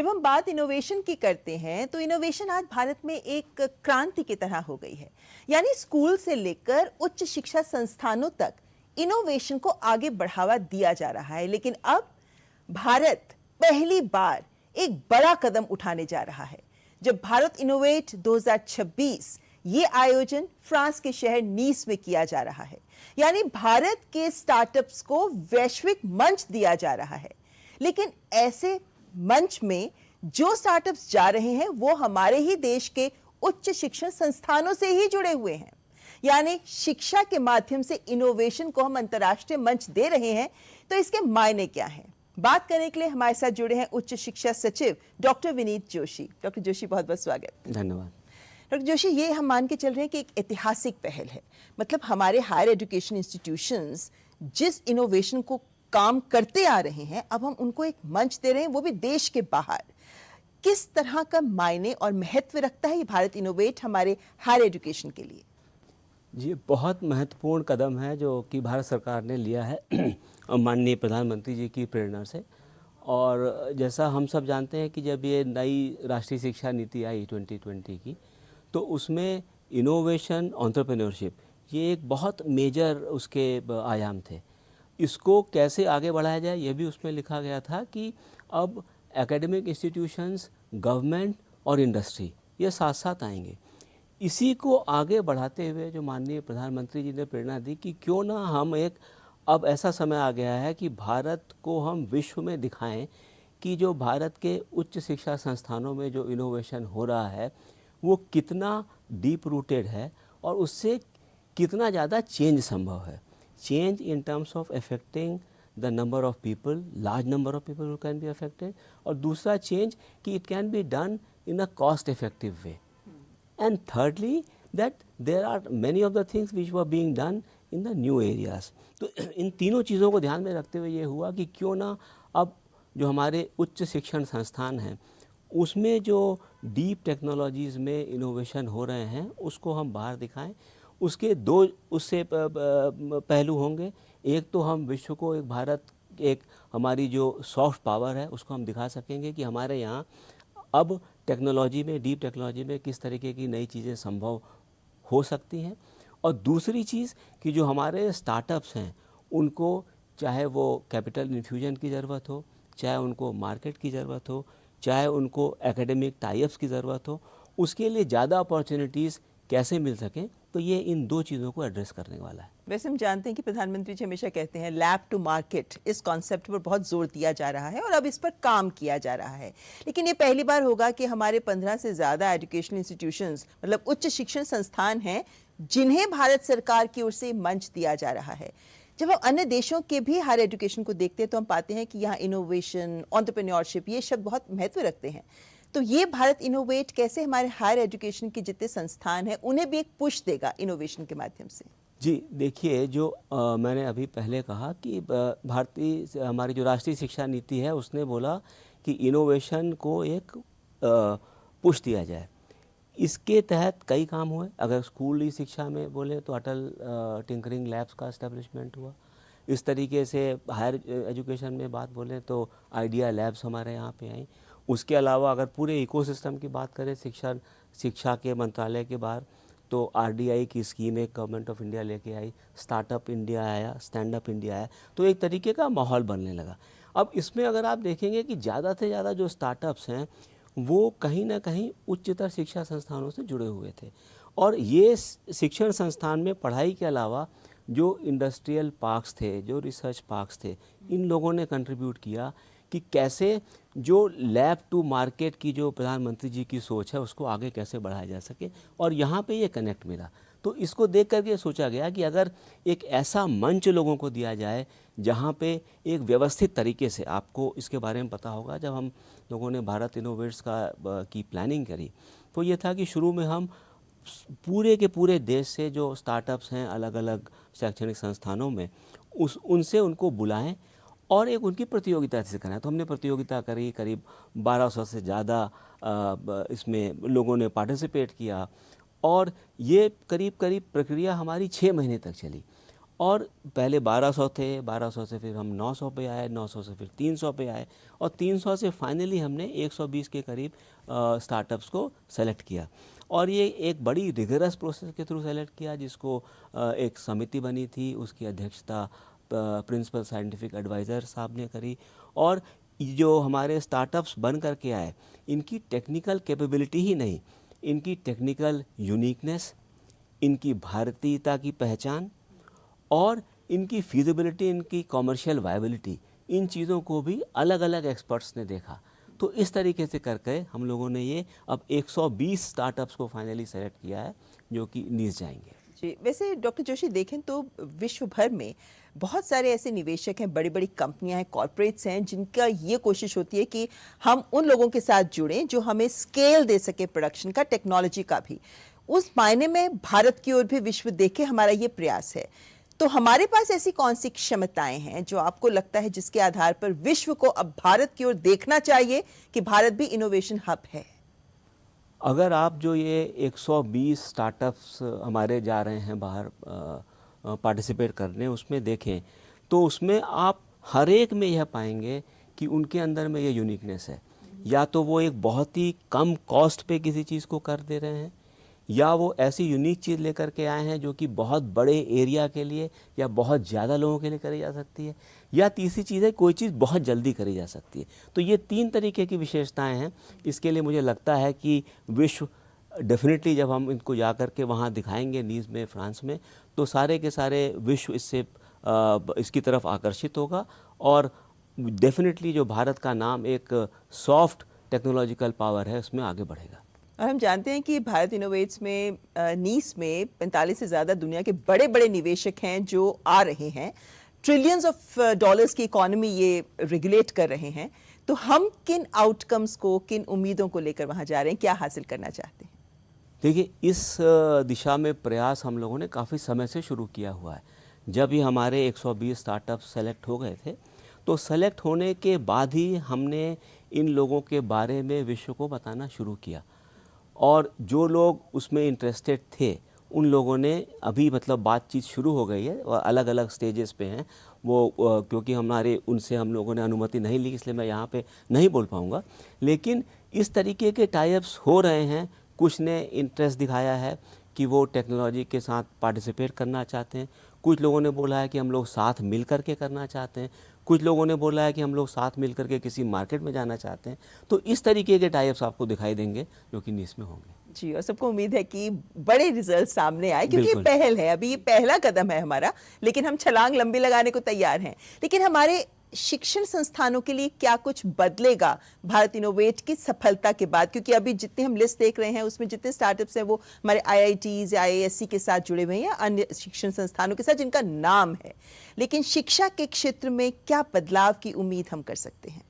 जब हम बात इनोवेशन की करते हैं तो इनोवेशन आज भारत में एक क्रांति की तरह हो गई है। यानी स्कूल से लेकर उच्च शिक्षा संस्थानों तक इनोवेशन को आगे बढ़ावा दिया जा रहा है। लेकिन अब भारत पहली बार एक बड़ा कदम उठाने जा रहा है जब भारत इनोवेट 2026 ये आयोजन फ्रांस के शहर नीस में किया जा रहा है। यानी भारत के स्टार्टअप्स को वैश्विक मंच दिया जा रहा है। लेकिन ऐसे मंच में जो स्टार्टअप्स जा रहे हैं वो हमारे ही देश के उच्च शिक्षण संस्थानों से ही जुड़े हुए हैं। यानी शिक्षा के माध्यम से इनोवेशन को हम अंतर्राष्ट्रीय मंच दे रहे हैं। तो इसके मायने क्या हैं? बात करने के लिए हमारे साथ जुड़े हैं उच्च शिक्षा सचिव डॉक्टर विनीत जोशी। डॉक्टर जोशी, बहुत बहुत स्वागत। धन्यवाद। डॉक्टर जोशी, ये हम मान के चल रहे हैं कि एक ऐतिहासिक पहल है। मतलब हमारे हायर एजुकेशन इंस्टीट्यूशंस जिस इनोवेशन को काम करते आ रहे हैं, अब हम उनको एक मंच दे रहे हैं, वो भी देश के बाहर। किस तरह का मायने और महत्व रखता है ये भारत इनोवेट हमारे हायर एजुकेशन के लिए? जी, बहुत महत्वपूर्ण कदम है जो कि भारत सरकार ने लिया है माननीय प्रधानमंत्री जी की प्रेरणा से। और जैसा हम सब जानते हैं कि जब ये नई राष्ट्रीय शिक्षा नीति आई 2020 की, तो उसमें इनोवेशन, एंटरप्रेन्योरशिप ये एक बहुत मेजर उसके आयाम थे। इसको कैसे आगे बढ़ाया जाए ये भी उसमें लिखा गया था कि अब एकेडमिक इंस्टीट्यूशंस, गवर्नमेंट और इंडस्ट्री ये साथ साथ आएंगे। इसी को आगे बढ़ाते हुए जो माननीय प्रधानमंत्री जी ने प्रेरणा दी कि क्यों ना हम अब ऐसा समय आ गया है कि भारत को हम विश्व में दिखाएं कि जो भारत के उच्च शिक्षा संस्थानों में जो इनोवेशन हो रहा है वो कितना डीप रूटेड है और उससे कितना ज़्यादा चेंज संभव है। Change in terms of affecting the number of people, large number of people who can be affected, और दूसरा चेंज कि it can be done in a cost effective way, and thirdly that there are many of the things which were being done in the new areas. तो इन तीनों चीज़ों को ध्यान में रखते हुए ये हुआ कि क्यों ना अब जो हमारे उच्च शिक्षण संस्थान हैं उसमें जो डीप टेक्नोलॉजीज़ में इनोवेशन हो रहे हैं उसको हम बाहर दिखाएं। उसके दो उससे पहलू होंगे। एक तो हम विश्व को एक हमारी जो सॉफ्ट पावर है उसको हम दिखा सकेंगे कि हमारे यहाँ अब टेक्नोलॉजी में, डीप टेक्नोलॉजी में किस तरीके की नई चीज़ें संभव हो सकती हैं। और दूसरी चीज़ कि जो हमारे स्टार्टअप्स हैं उनको चाहे वो कैपिटल इन्फ्यूजन की ज़रूरत हो, चाहे उनको मार्केट की ज़रूरत हो, चाहे उनको एकेडमिक टाइप्स की ज़रूरत हो, उसके लिए ज़्यादा अपॉर्चुनिटीज़ कैसे मिल सकें, तो ये इन दो चीज़ों को एड्रेस करने वाला है। वैसे हम जानते हैं कि प्रधानमंत्री जी हमेशा कहते हैं लैब टू मार्केट, इस कॉन्सेप्ट पर बहुत जोर दिया जा रहा है और अब इस पर काम किया जा रहा है। लेकिन ये पहली बार होगा कि हमारे 15 से ज़्यादा एजुकेशनल इंस्टीट्यूशंस, मतलब उच्च शिक्षण संस्थान हैं जिन्हें भारत सरकार की ओर से मंच दिया जा रहा है। जब हम अन्य देशों के भी हायर एजुकेशन को देखते हैं तो हम पाते हैं कि यहाँ इनोवेशन, एंटरप्रेन्योरशिप ये शब्द बहुत महत्व रखते हैं। तो ये भारत इनोवेट कैसे हमारे हायर एजुकेशन के जितने संस्थान हैं उन्हें भी एक पुश देगा इनोवेशन के माध्यम से? जी, देखिए जो मैंने अभी पहले कहा कि भारतीय हमारी जो राष्ट्रीय शिक्षा नीति है उसने बोला कि इनोवेशन को एक पुश दिया जाए। इसके तहत कई काम हुए। अगर स्कूली शिक्षा में बोले तो अटल टिंकरिंग लैब्स का एस्टेब्लिशमेंट हुआ। इस तरीके से हायर एजुकेशन में बात बोलें तो आइडिया लैब्स हमारे यहाँ पे आई। उसके अलावा अगर पूरे इकोसिस्टम की बात करें शिक्षा के मंत्रालय के बाहर, तो आरडीआई की स्कीम एक गवर्नमेंट ऑफ इंडिया लेके आई, स्टार्टअप इंडिया आया, स्टैंड अप इंडिया आया, तो एक तरीके का माहौल बनने लगा। अब इसमें अगर आप देखेंगे कि ज़्यादा से ज़्यादा जो स्टार्टअप्स हैं वो कहीं ना कहीं उच्चतर शिक्षा संस्थानों से जुड़े हुए थे। और ये शिक्षण संस्थान में पढ़ाई के अलावा जो इंडस्ट्रियल पार्क्स थे, जो रिसर्च पार्क्स थे, इन लोगों ने कंट्रीब्यूट किया कि कैसे जो लैब टू मार्केट की जो प्रधानमंत्री जी की सोच है उसको आगे कैसे बढ़ाया जा सके, और यहाँ पे ये कनेक्ट मिला। तो इसको देख करके सोचा गया कि अगर एक ऐसा मंच लोगों को दिया जाए जहाँ पे एक व्यवस्थित तरीके से, आपको इसके बारे में पता होगा, जब हम लोगों ने भारत इनोवेट्स की प्लानिंग करी तो ये था कि शुरू में हम पूरे के पूरे देश से जो स्टार्टअप्स हैं अलग अलग शैक्षणिक संस्थानों में उनसे उनको बुलाएं और एक उनकी प्रतियोगिता से कराएं। तो हमने प्रतियोगिता करी, करीब 1200 से ज़्यादा इसमें लोगों ने पार्टिसिपेट किया और ये करीब करीब प्रक्रिया हमारी 6 महीने तक चली। और पहले 1200 थे, 1200 से फिर हम 900 पे आए, 900 से फिर 300 पे आए और 300 से फाइनली हमने 120 के करीब स्टार्टअप्स को सेलेक्ट किया। और ये एक बड़ी रिगरस प्रोसेस के थ्रू सेलेक्ट किया, जिसको एक समिति बनी थी, उसकी अध्यक्षता प्रिंसिपल साइंटिफिक एडवाइज़र साहब ने करी। और जो हमारे स्टार्टअप्स बन करके आए, इनकी टेक्निकल कैपेबिलिटी ही नहीं, इनकी टेक्निकल यूनिकनेस, इनकी भारतीयता की पहचान और इनकी फीजिबिलिटी, इनकी कॉमर्शियल वायबिलिटी, इन चीज़ों को भी अलग अलग एक्सपर्ट्स ने देखा। तो इस तरीके से करके हम लोगों ने ये अब 120 स्टार्टअप्स को फाइनली सेलेक्ट किया है जो कि नीस जाएंगे। जी, वैसे डॉक्टर जोशी देखें तो विश्व भर में बहुत सारे ऐसे निवेशक हैं, बड़ी बड़ी कंपनियां हैं, कॉरपोरेट्स हैं, जिनका ये कोशिश होती है कि हम उन लोगों के साथ जुड़ें जो हमें स्केल दे सके प्रोडक्शन का, टेक्नोलॉजी का भी। उस मायने में भारत की ओर भी विश्व देखे हमारा ये प्रयास है। तो हमारे पास ऐसी कौन सी क्षमताएं हैं जो आपको लगता है जिसके आधार पर विश्व को अब भारत की ओर देखना चाहिए कि भारत भी इनोवेशन हब है? अगर आप जो ये 120 स्टार्टअप्स हमारे जा रहे हैं बाहर पार्टिसिपेट करने, उसमें देखें तो उसमें आप हर एक में यह पाएंगे कि उनके अंदर में ये यूनिकनेस है। या तो वो एक बहुत ही कम कॉस्ट पे किसी चीज़ को कर दे रहे हैं, या वो ऐसी यूनिक चीज़ लेकर के आए हैं जो कि बहुत बड़े एरिया के लिए या बहुत ज़्यादा लोगों के लिए करी जा सकती है, या तीसरी चीज़ है कोई चीज़ बहुत जल्दी करी जा सकती है। तो ये 3 तरीके की विशेषताएं हैं। इसके लिए मुझे लगता है कि विश्व डेफिनेटली जब हम इनको जा कर के वहाँ दिखाएंगे नीस में, फ्रांस में, तो सारे के सारे विश्व इससे इसकी तरफ आकर्षित होगा और डेफिनेटली जो भारत का नाम एक सॉफ्ट टेक्नोलॉजिकल पावर है उसमें आगे बढ़ेगा। और हम जानते हैं कि भारत इनोवेट्स में नीस में 45 से ज़्यादा दुनिया के बड़े बड़े निवेशक हैं जो आ रहे हैं। ट्रिलियंस ऑफ डॉलर्स की इकोनॉमी ये रेगुलेट कर रहे हैं। तो हम किन आउटकम्स को, किन उम्मीदों को लेकर वहाँ जा रहे हैं, क्या हासिल करना चाहते हैं? देखिए, इस दिशा में प्रयास हम लोगों ने काफ़ी समय से शुरू किया हुआ है। जब ही हमारे 120 स्टार्टअप सेलेक्ट हो गए थे, तो सेलेक्ट होने के बाद ही हमने इन लोगों के बारे में विश्व को बताना शुरू किया। और जो लोग उसमें इंटरेस्टेड थे, उन लोगों ने अभी मतलब बातचीत शुरू हो गई है और अलग अलग स्टेजेस पे हैं वो, क्योंकि उनसे हम लोगों ने अनुमति नहीं ली, इसलिए मैं यहाँ पे नहीं बोल पाऊँगा। लेकिन इस तरीके के टाइप्स हो रहे हैं। कुछ ने इंटरेस्ट दिखाया है कि वो टेक्नोलॉजी के साथ पार्टिसिपेट करना चाहते हैं, कुछ लोगों ने बोला है कि हम लोग साथ मिल कर के करना चाहते हैं, कुछ लोगों ने बोला है कि हम लोग साथ मिल कर के किसी मार्केट में जाना चाहते हैं। तो इस तरीके के टाइप्स आपको दिखाई देंगे जो कि नीस में होंगे। जी, और सबको उम्मीद है कि बड़े रिजल्ट सामने आए, क्योंकि ये बिल्कुल। पहल है, अभी ये पहला कदम है हमारा, लेकिन हम छलांग लंबी लगाने को तैयार हैं। लेकिन हमारे शिक्षण संस्थानों के लिए क्या कुछ बदलेगा भारत इनोवेट की सफलता के बाद? क्योंकि अभी जितने हम लिस्ट देख रहे हैं उसमें जितने स्टार्टअप्स हैं वो हमारे IITs या IISc के साथ जुड़े हुए हैं या अन्य शिक्षण संस्थानों के साथ जिनका नाम है। लेकिन शिक्षा के क्षेत्र में क्या बदलाव की उम्मीद हम कर सकते हैं?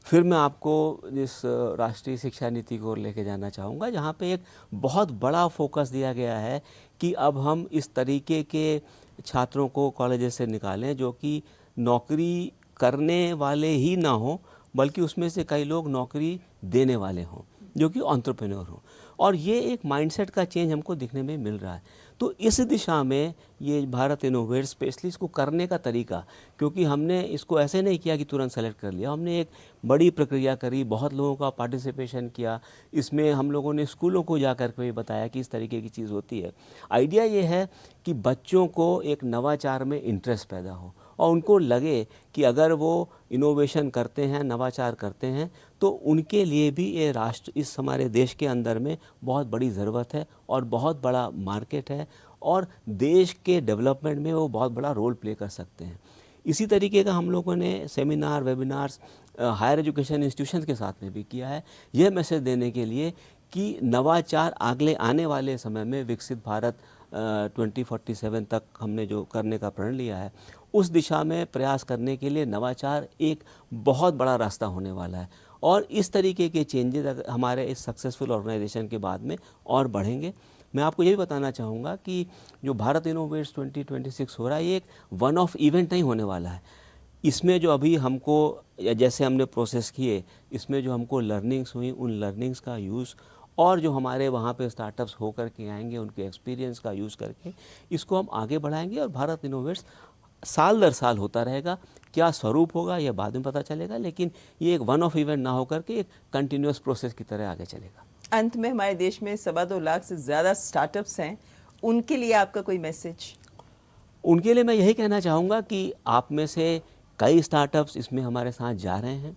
फिर मैं आपको इस राष्ट्रीय शिक्षा नीति को लेके जाना चाहूँगा, जहाँ पे एक बहुत बड़ा फोकस दिया गया है कि अब हम इस तरीके के छात्रों को कॉलेजेस से निकालें जो कि नौकरी करने वाले ही ना हों, बल्कि उसमें से कई लोग नौकरी देने वाले हों, जो कि एंटरप्रेन्योर हों। और ये एक माइंडसेट का चेंज हमको दिखने में मिल रहा है। तो इस दिशा में ये भारत इनोवेट स्पेशली इसको करने का तरीका, क्योंकि हमने इसको ऐसे नहीं किया कि तुरंत सेलेक्ट कर लिया, हमने एक बड़ी प्रक्रिया करी, बहुत लोगों का पार्टिसिपेशन किया। इसमें हम लोगों ने स्कूलों को जाकर के बताया कि इस तरीके की चीज़ होती है। आइडिया ये है कि बच्चों को एक नवाचार में इंटरेस्ट पैदा हो और उनको लगे कि अगर वो इनोवेशन करते हैं, नवाचार करते हैं, तो उनके लिए भी ये राष्ट्र, इस हमारे देश के अंदर में बहुत बड़ी ज़रूरत है और बहुत बड़ा मार्केट है और देश के डेवलपमेंट में वो बहुत बड़ा रोल प्ले कर सकते हैं। इसी तरीके का हम लोगों ने seminar, webinars higher education institutions के साथ में भी किया है, यह मैसेज देने के लिए कि नवाचार अगले आने वाले समय में विकसित भारत 2047 तक हमने जो करने का प्रण लिया है, उस दिशा में प्रयास करने के लिए नवाचार एक बहुत बड़ा रास्ता होने वाला है। और इस तरीके के चेंजेस हमारे इस सक्सेसफुल ऑर्गेनाइजेशन के बाद में और बढ़ेंगे। मैं आपको ये भी बताना चाहूँगा कि जो भारत इनोवेट्स 2026 हो रहा है, ये एक वन ऑफ इवेंट नहीं होने वाला है। इसमें जो अभी हमको, जैसे हमने प्रोसेस किए, इसमें जो हमको लर्निंग्स हुई, उन लर्निंग्स का यूज़ और जो हमारे वहाँ पे स्टार्टअप्स हो करके आएंगे उनके एक्सपीरियंस का यूज़ करके इसको हम आगे बढ़ाएंगे और भारत इनोवेट्स साल दर साल होता रहेगा। क्या स्वरूप होगा यह बाद में पता चलेगा, लेकिन ये एक वन ऑफ इवेंट ना होकर के एक कंटिन्यूस प्रोसेस की तरह आगे चलेगा। अंत में हमारे देश में 2.25 लाख से ज़्यादा स्टार्टअप्स हैं, उनके लिए आपका कोई मैसेज? उनके लिए मैं यही कहना चाहूँगा कि आप में से कई स्टार्टअप्स इसमें हमारे साथ जा रहे हैं।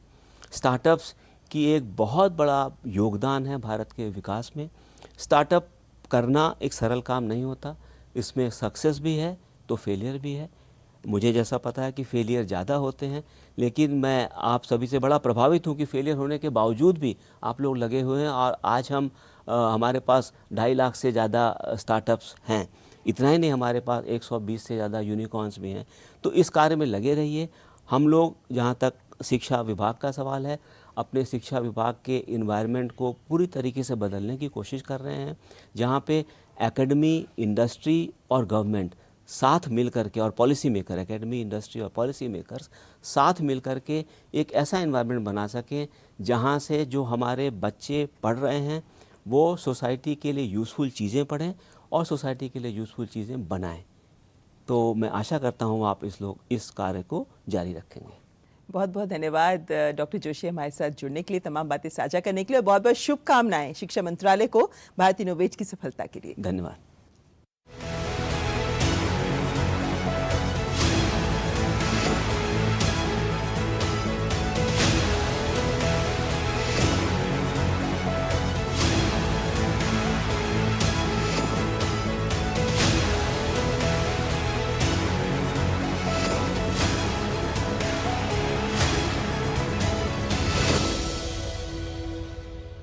स्टार्टअप्स की एक बहुत बड़ा योगदान है भारत के विकास में। स्टार्टअप करना एक सरल काम नहीं होता, इसमें सक्सेस भी है तो फेलियर भी है। मुझे जैसा पता है कि फेलियर ज़्यादा होते हैं, लेकिन मैं आप सभी से बड़ा प्रभावित हूँ कि फेलियर होने के बावजूद भी आप लोग लगे हुए हैं और आज हम हमारे पास 2.5 लाख से ज़्यादा स्टार्टअप्स हैं। इतना ही नहीं, हमारे पास 120 से ज़्यादा यूनिकॉर्न्स भी हैं। तो इस कार्य में लगे रहिए। हम लोग, जहाँ तक शिक्षा विभाग का सवाल है, अपने शिक्षा विभाग के इन्वायरमेंट को पूरी तरीके से बदलने की कोशिश कर रहे हैं, जहाँ पे एकेडमी, इंडस्ट्री और गवर्नमेंट साथ मिल करके, और पॉलिसी मेकर, एकेडमी, इंडस्ट्री और पॉलिसी मेकर्स साथ मिल करके एक ऐसा इन्वायरमेंट बना सकें जहाँ से जो हमारे बच्चे पढ़ रहे हैं वो सोसाइटी के लिए यूज़फुल चीज़ें पढ़ें और सोसाइटी के लिए यूज़फुल चीज़ें बनाएं। तो मैं आशा करता हूँ आप इस कार्य को जारी रखेंगे। बहुत बहुत धन्यवाद डॉक्टर जोशी, हमारे साथ जुड़ने के लिए, तमाम बातें साझा करने के लिए। बहुत बहुत शुभकामनाएं शिक्षा मंत्रालय को भारत इनोवेट की सफलता के लिए। धन्यवाद।